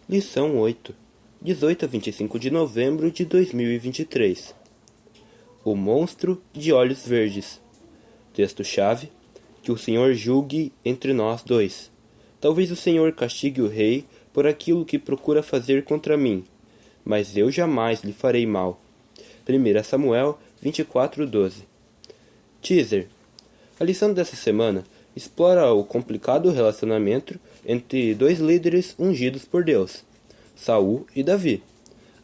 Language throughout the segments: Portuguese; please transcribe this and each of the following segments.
Lição 8, 18 a 25 de novembro de 2023. O monstro de olhos verdes. Texto-chave: que o Senhor julgue entre nós dois. Talvez o Senhor castigue o rei por aquilo que procura fazer contra mim, mas eu jamais lhe farei mal. 1 Samuel 24:12. Teaser. A lição dessa semana explora o complicado relacionamento entre dois líderes ungidos por Deus, Saul e Davi.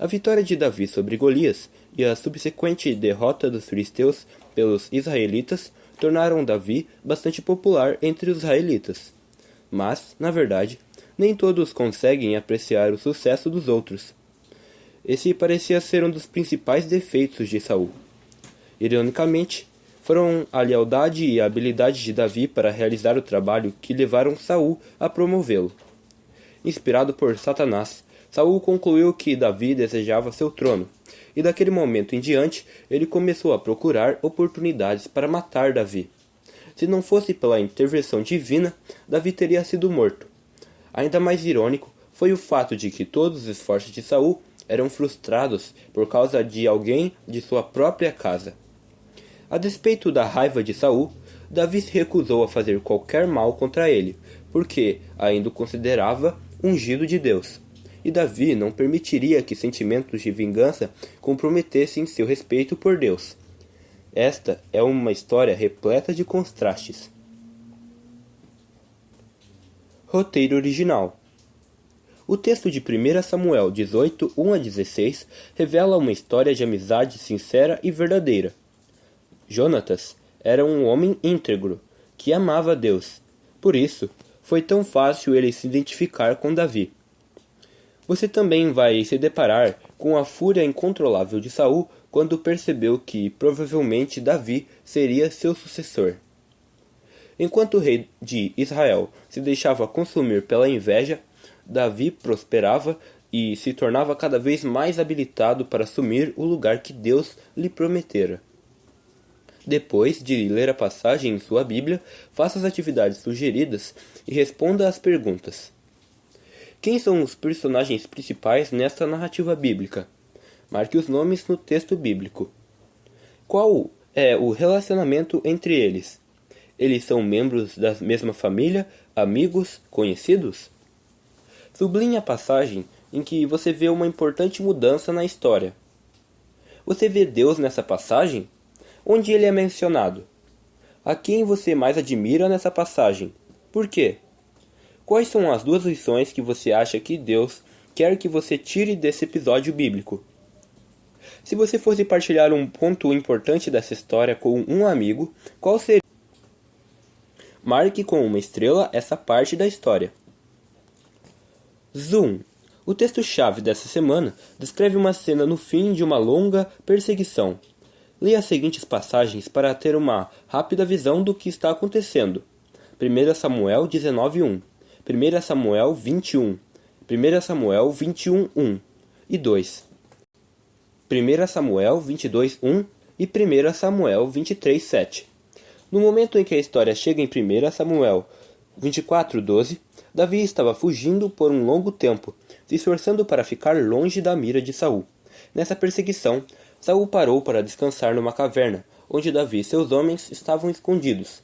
A vitória de Davi sobre Golias e a subsequente derrota dos filisteus pelos israelitas tornaram Davi bastante popular entre os israelitas. Mas, na verdade, nem todos conseguem apreciar o sucesso dos outros. Esse parecia ser um dos principais defeitos de Saul. Ironicamente, foram a lealdade e a habilidade de Davi para realizar o trabalho que levaram Saul a promovê-lo. Inspirado por Satanás, Saul concluiu que Davi desejava seu trono, e daquele momento em diante ele começou a procurar oportunidades para matar Davi. Se não fosse pela intervenção divina, Davi teria sido morto. Ainda mais irônico foi o fato de que todos os esforços de Saul eram frustrados por causa de alguém de sua própria casa. A despeito da raiva de Saul, Davi se recusou a fazer qualquer mal contra ele, porque ainda o considerava ungido de Deus. E Davi não permitiria que sentimentos de vingança comprometessem seu respeito por Deus. Esta é uma história repleta de contrastes. Roteiro original. O texto de 1 Samuel 18, 1 a 16 revela uma história de amizade sincera e verdadeira. Jonatas era um homem íntegro, que amava Deus. Por isso, foi tão fácil ele se identificar com Davi. Você também vai se deparar com a fúria incontrolável de Saul quando percebeu que provavelmente Davi seria seu sucessor. Enquanto o rei de Israel se deixava consumir pela inveja, Davi prosperava e se tornava cada vez mais habilitado para assumir o lugar que Deus lhe prometera. Depois de ler a passagem em sua Bíblia, faça as atividades sugeridas e responda às perguntas. Quem são os personagens principais nesta narrativa bíblica? Marque os nomes no texto bíblico. Qual é o relacionamento entre eles? Eles são membros da mesma família, amigos, conhecidos? Sublinhe a passagem em que você vê uma importante mudança na história. Você vê Deus nessa passagem? Onde ele é mencionado? A quem você mais admira nessa passagem? Por quê? Quais são as duas lições que você acha que Deus quer que você tire desse episódio bíblico? Se você fosse partilhar um ponto importante dessa história com um amigo, qual seria? Marque com uma estrela essa parte da história. Zoom. O texto-chave dessa semana descreve uma cena no fim de uma longa perseguição. Leia as seguintes passagens para ter uma rápida visão do que está acontecendo. 1 Samuel 19:1, 1 Samuel 21, 1 Samuel 21:1 e 2, 1 Samuel 22:1 e 1 Samuel 23:7. No momento em que a história chega em 1 Samuel 24:12, Davi estava fugindo por um longo tempo, se esforçando para ficar longe da mira de Saul. Nessa perseguição, Saul parou para descansar numa caverna, onde Davi e seus homens estavam escondidos.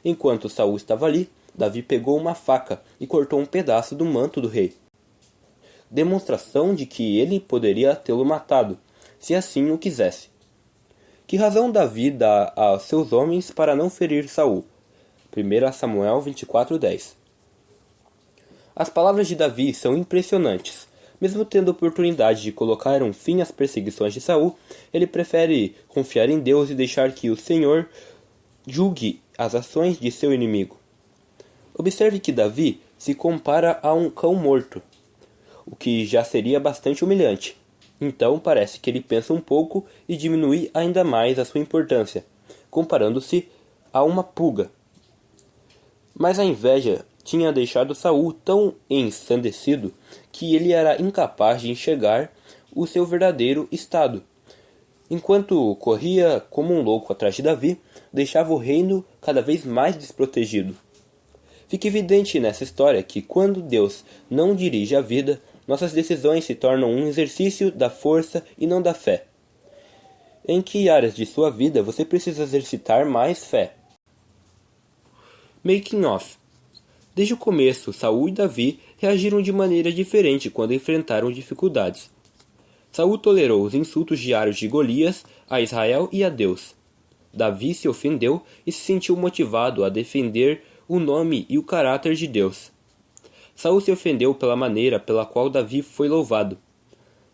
Enquanto Saul estava ali, Davi pegou uma faca e cortou um pedaço do manto do rei. Demonstração de que ele poderia tê-lo matado, se assim o quisesse. Que razão Davi dá a seus homens para não ferir Saul? 1 Samuel 24:10. As palavras de Davi são impressionantes. Mesmo tendo a oportunidade de colocar um fim às perseguições de Saul, ele prefere confiar em Deus e deixar que o Senhor julgue as ações de seu inimigo. Observe que Davi se compara a um cão morto, o que já seria bastante humilhante. Então parece que ele pensa um pouco e diminui ainda mais a sua importância, comparando-se a uma pulga. Mas a inveja tinha deixado Saul tão ensandecido que ele era incapaz de enxergar o seu verdadeiro estado. Enquanto corria como um louco atrás de Davi, deixava o reino cada vez mais desprotegido. Fica evidente nessa história que quando Deus não dirige a vida, nossas decisões se tornam um exercício da força e não da fé. Em que áreas de sua vida você precisa exercitar mais fé? Making of. Desde o começo, Saul e Davi reagiram de maneira diferente quando enfrentaram dificuldades. Saul tolerou os insultos diários de Golias a Israel e a Deus. Davi se ofendeu e se sentiu motivado a defender o nome e o caráter de Deus. Saul se ofendeu pela maneira pela qual Davi foi louvado.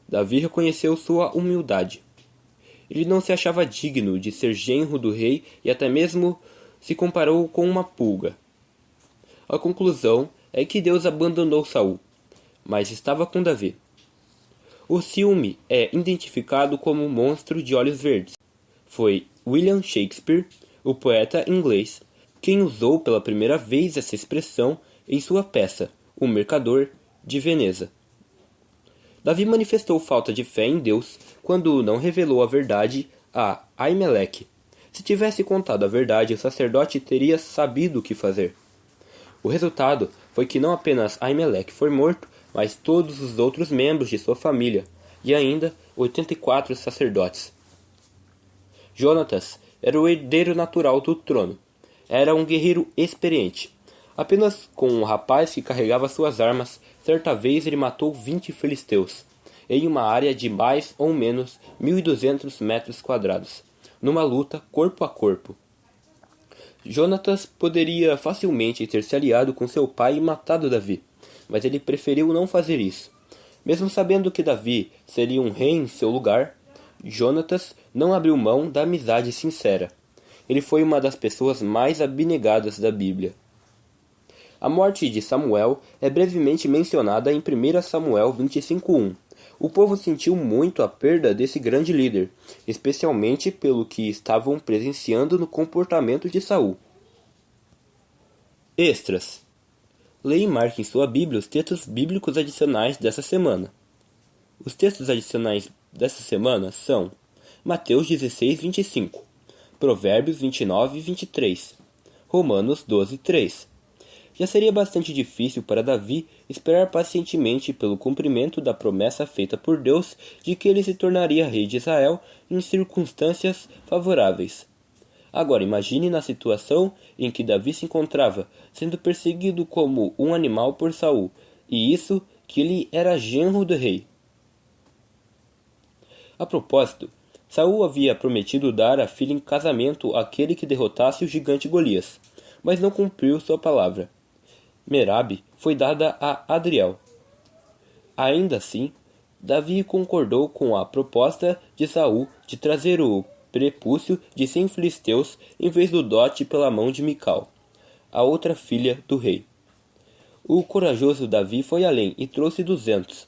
Davi reconheceu sua humildade. Ele não se achava digno de ser genro do rei e até mesmo se comparou com uma pulga. A conclusão é que Deus abandonou Saul, mas estava com Davi. O ciúme é identificado como um monstro de olhos verdes. Foi William Shakespeare, o poeta inglês, quem usou pela primeira vez essa expressão em sua peça, O Mercador de Veneza. Davi manifestou falta de fé em Deus quando não revelou a verdade a Aimeleque. Se tivesse contado a verdade, o sacerdote teria sabido o que fazer. O resultado foi que não apenas Aimeleque foi morto, mas todos os outros membros de sua família, e ainda 84 sacerdotes. Jonatas era o herdeiro natural do trono. Era um guerreiro experiente. Apenas com um rapaz que carregava suas armas, certa vez ele matou 20 filisteus, em uma área de mais ou menos 1.200 metros quadrados, numa luta corpo a corpo. Jonatas poderia facilmente ter se aliado com seu pai e matado Davi, mas ele preferiu não fazer isso. Mesmo sabendo que Davi seria um rei em seu lugar, Jonatas não abriu mão da amizade sincera. Ele foi uma das pessoas mais abnegadas da Bíblia. A morte de Samuel é brevemente mencionada em 1 Samuel 25:1. O povo sentiu muito a perda desse grande líder, especialmente pelo que estavam presenciando no comportamento de Saul. Extras. Leia e marque em sua Bíblia os textos bíblicos adicionais dessa semana. Os textos adicionais dessa semana são Mateus 16:25, Provérbios 29:23, Romanos 12:3. Já seria bastante difícil para Davi esperar pacientemente pelo cumprimento da promessa feita por Deus de que ele se tornaria rei de Israel em circunstâncias favoráveis. Agora imagine na situação em que Davi se encontrava, sendo perseguido como um animal por Saul, e isso que ele era genro do rei. A propósito, Saul havia prometido dar a filha em casamento àquele que derrotasse o gigante Golias, mas não cumpriu sua palavra. Merabe foi dada a Adriel. Ainda assim, Davi concordou com a proposta de Saul de trazer o prepúcio de 100 filisteus em vez do dote pela mão de Mical, a outra filha do rei. O corajoso Davi foi além e trouxe 200.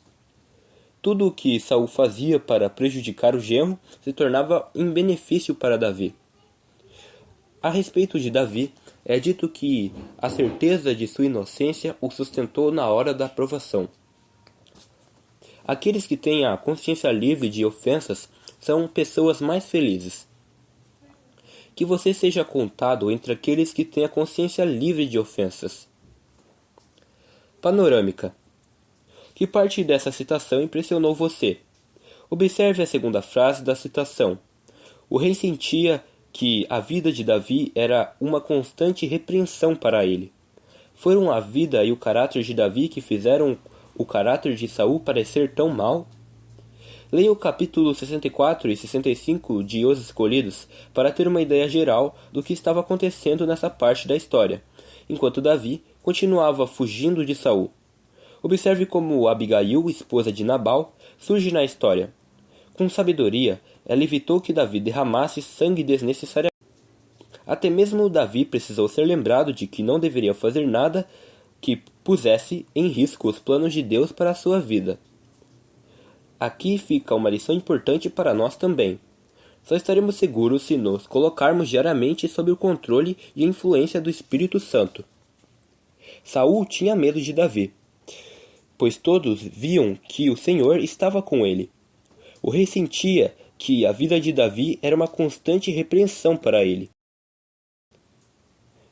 Tudo o que Saul fazia para prejudicar o genro se tornava em benefício para Davi. A respeito de Davi, é dito que a certeza de sua inocência o sustentou na hora da provação. Aqueles que têm a consciência livre de ofensas são pessoas mais felizes. Que você seja contado entre aqueles que têm a consciência livre de ofensas. Panorâmica. Que parte dessa citação impressionou você? Observe a segunda frase da citação. O rei sentia que a vida de Davi era uma constante repreensão para ele. Foram a vida e o caráter de Davi que fizeram o caráter de Saul parecer tão mau? Leia o capítulo 64 e 65 de Os Escolhidos para ter uma ideia geral do que estava acontecendo nessa parte da história, enquanto Davi continuava fugindo de Saul. Observe como Abigail, esposa de Nabal, surge na história. Com sabedoria, ela evitou que Davi derramasse sangue desnecessariamente. Até mesmo Davi precisou ser lembrado de que não deveria fazer nada que pusesse em risco os planos de Deus para a sua vida. Aqui fica uma lição importante para nós também. Só estaremos seguros se nos colocarmos diariamente sob o controle e influência do Espírito Santo. Saul tinha medo de Davi, pois todos viam que o Senhor estava com ele. O rei sentia que a vida de Davi era uma constante repreensão para ele.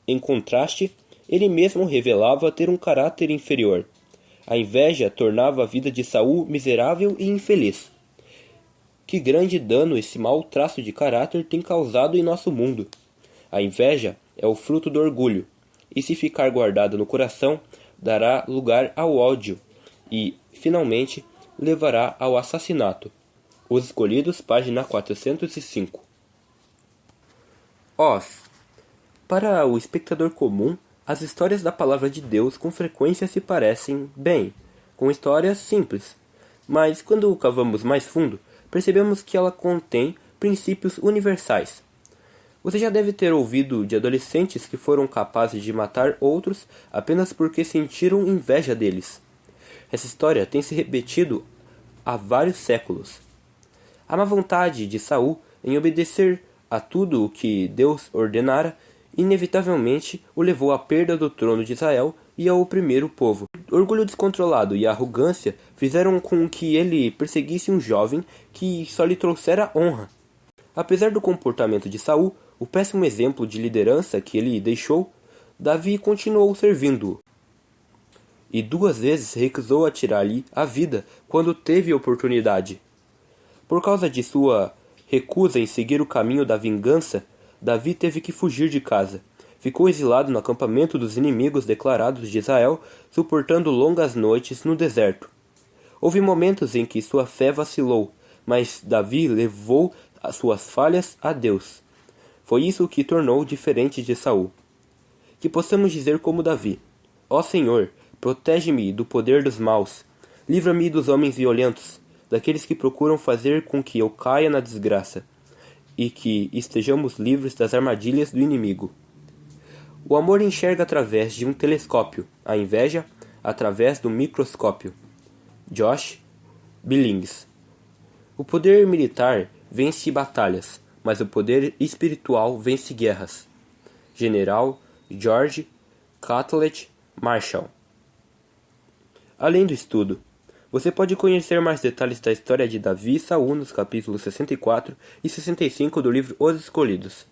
Em contraste, ele mesmo revelava ter um caráter inferior. A inveja tornava a vida de Saul miserável e infeliz. Que grande dano esse mau traço de caráter tem causado em nosso mundo! A inveja é o fruto do orgulho, e se ficar guardada no coração, dará lugar ao ódio e, finalmente, levará ao assassinato. Os Escolhidos, página 405. Os. Para o espectador comum, as histórias da Palavra de Deus com frequência se parecem, bem, com histórias simples. Mas, quando cavamos mais fundo, percebemos que ela contém princípios universais. Você já deve ter ouvido de adolescentes que foram capazes de matar outros apenas porque sentiram inveja deles. Essa história tem se repetido há vários séculos. A má vontade de Saul em obedecer a tudo o que Deus ordenara inevitavelmente o levou à perda do trono de Israel e a oprimir o povo. O orgulho descontrolado e a arrogância fizeram com que ele perseguisse um jovem que só lhe trouxera honra. Apesar do comportamento de Saul, o péssimo exemplo de liderança que ele deixou, Davi continuou servindo-o. E 2 vezes recusou atirar-lhe a vida quando teve oportunidade. Por causa de sua recusa em seguir o caminho da vingança, Davi teve que fugir de casa. Ficou exilado no acampamento dos inimigos declarados de Israel, suportando longas noites no deserto. Houve momentos em que sua fé vacilou, mas Davi levou as suas falhas a Deus. Foi isso que o tornou diferente de Saul. Que possamos dizer como Davi: Ó Senhor, protege-me do poder dos maus, livra-me dos homens violentos, daqueles que procuram fazer com que eu caia na desgraça, e que estejamos livres das armadilhas do inimigo. O amor enxerga através de um telescópio, a inveja através do microscópio. Josh Billings. O poder militar vence batalhas, mas o poder espiritual vence guerras. General George Catlett Marshall. Além do estudo, você pode conhecer mais detalhes da história de Davi e Saul nos capítulos 64 e 65 do livro Os Escolhidos.